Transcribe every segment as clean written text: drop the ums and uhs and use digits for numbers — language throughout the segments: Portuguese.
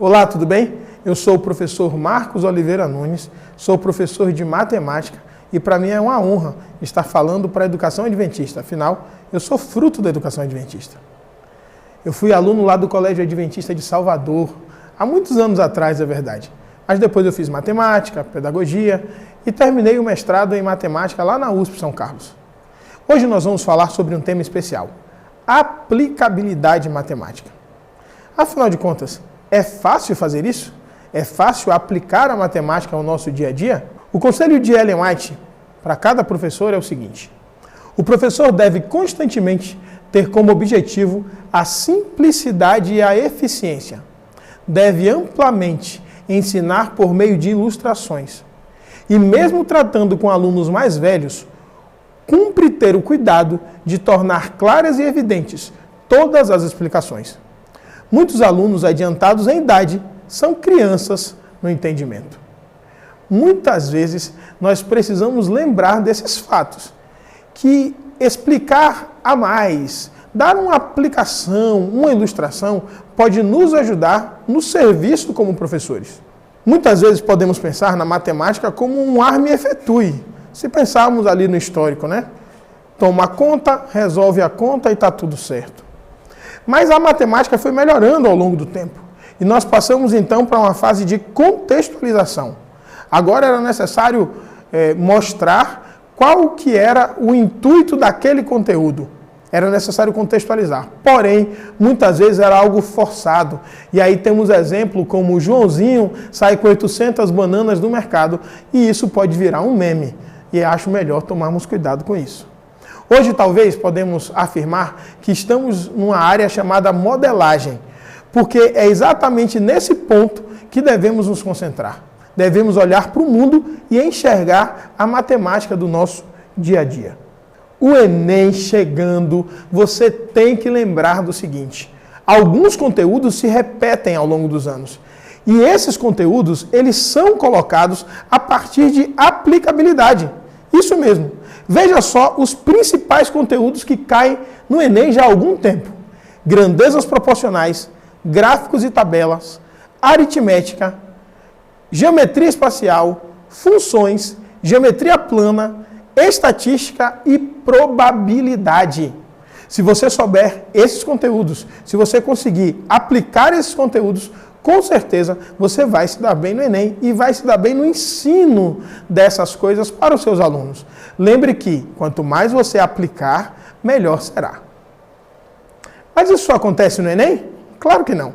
Olá, tudo bem? Eu sou o professor Marcos Oliveira Nunes, sou professor de matemática e para mim é uma honra estar falando para a educação adventista, afinal, eu sou fruto da educação adventista. Eu fui aluno lá do Colégio Adventista de Salvador, há muitos anos atrás, é verdade, mas depois eu fiz matemática, pedagogia e terminei o mestrado em matemática lá na USP São Carlos. Hoje nós vamos falar sobre um tema especial, aplicabilidade matemática. Afinal de contas, é fácil fazer isso? É fácil aplicar a matemática ao nosso dia a dia? O conselho de Ellen White para cada professor é o seguinte: o professor deve constantemente ter como objetivo a simplicidade e a eficiência. Deve amplamente ensinar por meio de ilustrações. E mesmo tratando com alunos mais velhos, cumpre ter o cuidado de tornar claras e evidentes todas as explicações. Muitos alunos adiantados em idade são crianças no entendimento. Muitas vezes nós precisamos lembrar desses fatos, que explicar a mais, dar uma aplicação, uma ilustração, pode nos ajudar no serviço como professores. Muitas vezes podemos pensar na matemática como um arme efetue, se pensarmos ali no histórico, né? Toma a conta, resolve a conta e está tudo certo. Mas a matemática foi melhorando ao longo do tempo. E nós passamos então para uma fase de contextualização. Agora era necessário mostrar qual que era o intuito daquele conteúdo. Era necessário contextualizar. Porém, muitas vezes era algo forçado. E aí temos exemplo como o Joãozinho sai com 800 bananas do mercado e isso pode virar um meme. E acho melhor tomarmos cuidado com isso. Hoje, talvez, podemos afirmar que estamos numa área chamada modelagem, porque é exatamente nesse ponto que devemos nos concentrar. Devemos olhar para o mundo e enxergar a matemática do nosso dia a dia. O Enem chegando, você tem que lembrar do seguinte: alguns conteúdos se repetem ao longo dos anos. E esses conteúdos, eles são colocados a partir de aplicabilidade. Isso mesmo. Veja só os principais conteúdos que caem no Enem já há algum tempo. Grandezas proporcionais, gráficos e tabelas, aritmética, geometria espacial, funções, geometria plana, estatística e probabilidade. Se você souber esses conteúdos, se você conseguir aplicar esses conteúdos, com certeza você vai se dar bem no Enem e vai se dar bem no ensino dessas coisas para os seus alunos. Lembre que quanto mais você aplicar, melhor será. Mas isso só acontece no Enem? Claro que não.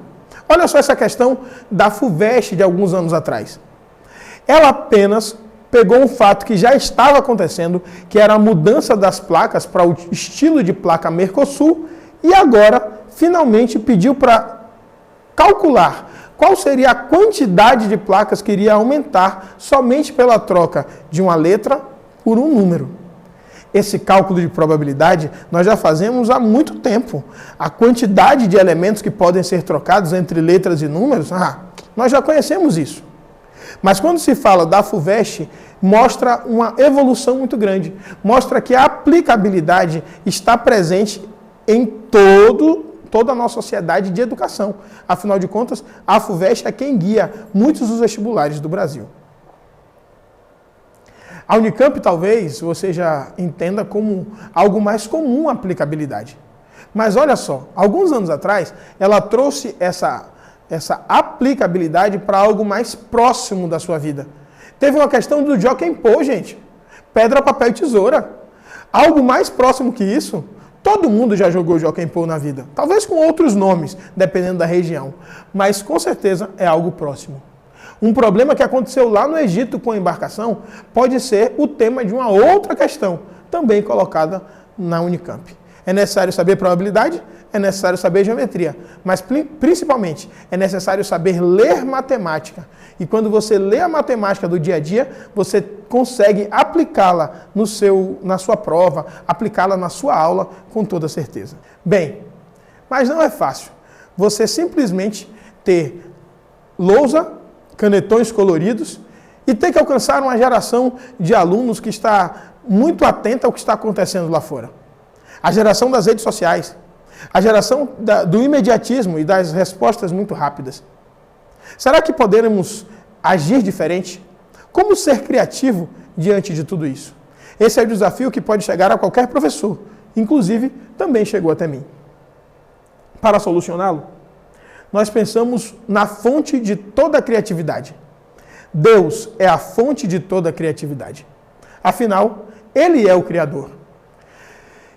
Olha só essa questão da FUVEST de alguns anos atrás. Ela apenas pegou um fato que já estava acontecendo, que era a mudança das placas para o estilo de placa Mercosul, e agora finalmente pediu para calcular qual seria a quantidade de placas que iria aumentar somente pela troca de uma letra por um número. Esse cálculo de probabilidade nós já fazemos há muito tempo. A quantidade de elementos que podem ser trocados entre letras e números, nós já conhecemos isso. Mas quando se fala da FUVEST, mostra uma evolução muito grande. Mostra que a aplicabilidade está presente em toda a nossa sociedade de educação. Afinal de contas, a FUVEST é quem guia muitos dos vestibulares do Brasil. A Unicamp, talvez, você já entenda como algo mais comum a aplicabilidade. Mas olha só, alguns anos atrás, ela trouxe essa aplicabilidade para algo mais próximo da sua vida. Teve uma questão do Jockey Pô, gente. Pedra, papel e tesoura. Algo mais próximo que isso. Todo mundo já jogou Jockey Pô na vida. Talvez com outros nomes, dependendo da região. Mas com certeza é algo próximo. Um problema que aconteceu lá no Egito com a embarcação pode ser o tema de uma outra questão, também colocada na Unicamp. É necessário saber probabilidade, é necessário saber geometria, mas principalmente é necessário saber ler matemática. E quando você lê a matemática do dia a dia, você consegue aplicá-la na sua prova, aplicá-la na sua aula com toda certeza. Bem, mas não é fácil você simplesmente ter lousa, canetões coloridos e ter que alcançar uma geração de alunos que está muito atenta ao que está acontecendo lá fora. A geração das redes sociais, a geração do imediatismo e das respostas muito rápidas. Será que poderemos agir diferente? Como ser criativo diante de tudo isso? Esse é o desafio que pode chegar a qualquer professor, inclusive também chegou até mim. Para solucioná-lo, nós pensamos na fonte de toda a criatividade. Deus é a fonte de toda a criatividade. Afinal, Ele é o Criador.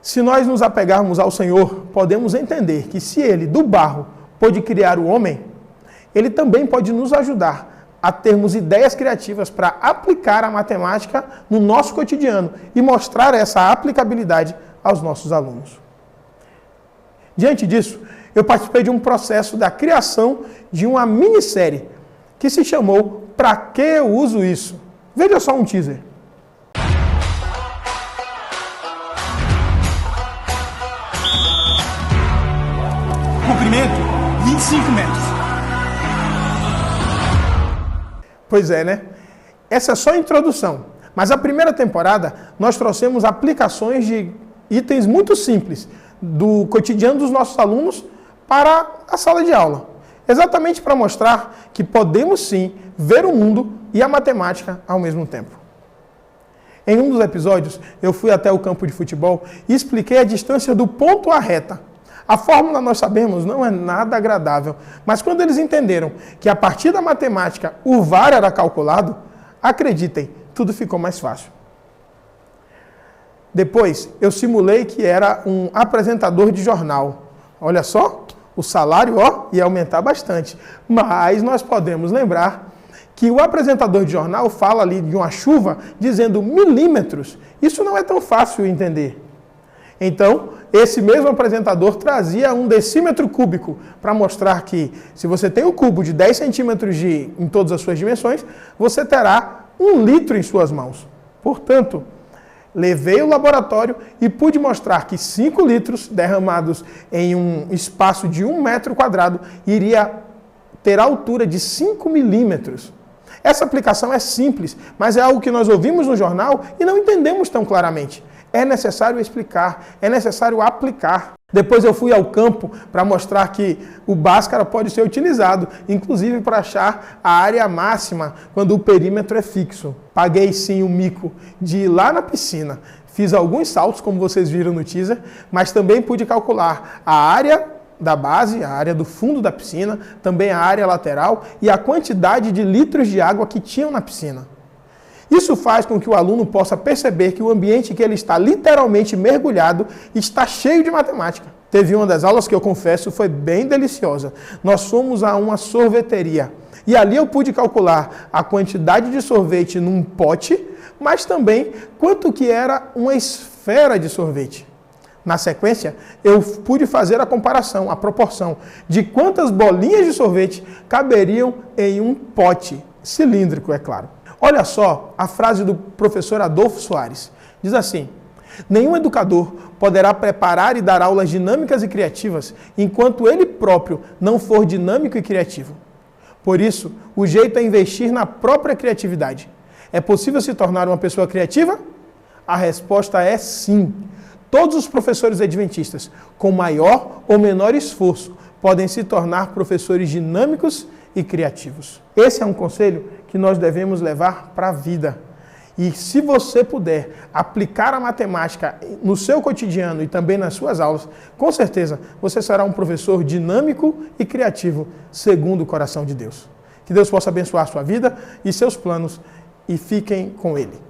Se nós nos apegarmos ao Senhor, podemos entender que se Ele, do barro, pôde criar o homem, Ele também pode nos ajudar a termos ideias criativas para aplicar a matemática no nosso cotidiano e mostrar essa aplicabilidade aos nossos alunos. Diante disso, eu participei de um processo da criação de uma minissérie que se chamou Pra que eu uso isso? Veja só um teaser. Comprimento, 25 metros. Pois é, né? Essa é só a introdução. Mas a primeira temporada, nós trouxemos aplicações de itens muito simples do cotidiano dos nossos alunos para a sala de aula. Exatamente para mostrar que podemos sim ver o mundo e a matemática ao mesmo tempo. Em um dos episódios, eu fui até o campo de futebol e expliquei a distância do ponto à reta. A fórmula, nós sabemos, não é nada agradável, mas quando eles entenderam que a partir da matemática o VAR era calculado, acreditem, tudo ficou mais fácil. Depois, eu simulei que era um apresentador de jornal. Olha só, o salário ia aumentar bastante, mas nós podemos lembrar que o apresentador de jornal fala ali de uma chuva dizendo milímetros. Isso não é tão fácil entender. Então, esse mesmo apresentador trazia um decímetro cúbico para mostrar que se você tem um cubo de 10 centímetros em todas as suas dimensões, você terá 1 litro em suas mãos. Portanto, levei o laboratório e pude mostrar que 5 litros derramados em um espaço de 1 metro quadrado iria ter a altura de 5 milímetros. Essa aplicação é simples, mas é algo que nós ouvimos no jornal e não entendemos tão claramente. É necessário explicar, é necessário aplicar. Depois eu fui ao campo para mostrar que o Bhaskara pode ser utilizado, inclusive para achar a área máxima quando o perímetro é fixo. Paguei sim o mico de ir lá na piscina. Fiz alguns saltos, como vocês viram no teaser, mas também pude calcular a área da base, a área do fundo da piscina, também a área lateral e a quantidade de litros de água que tinham na piscina. Isso faz com que o aluno possa perceber que o ambiente que ele está literalmente mergulhado está cheio de matemática. Teve uma das aulas que eu confesso foi bem deliciosa. Nós fomos a uma sorveteria e ali eu pude calcular a quantidade de sorvete num pote, mas também quanto que era uma esfera de sorvete. Na sequência, eu pude fazer a comparação, a proporção de quantas bolinhas de sorvete caberiam em um pote cilíndrico, é claro. Olha só a frase do professor Adolfo Soares. Diz assim: nenhum educador poderá preparar e dar aulas dinâmicas e criativas enquanto ele próprio não for dinâmico e criativo. Por isso, o jeito é investir na própria criatividade. É possível se tornar uma pessoa criativa? A resposta é sim. Todos os professores adventistas, com maior ou menor esforço, podem se tornar professores dinâmicos e criativos. Esse é um conselho que nós devemos levar para a vida. E se você puder aplicar a matemática no seu cotidiano e também nas suas aulas, com certeza você será um professor dinâmico e criativo, segundo o coração de Deus. Que Deus possa abençoar a sua vida e seus planos e fiquem com Ele.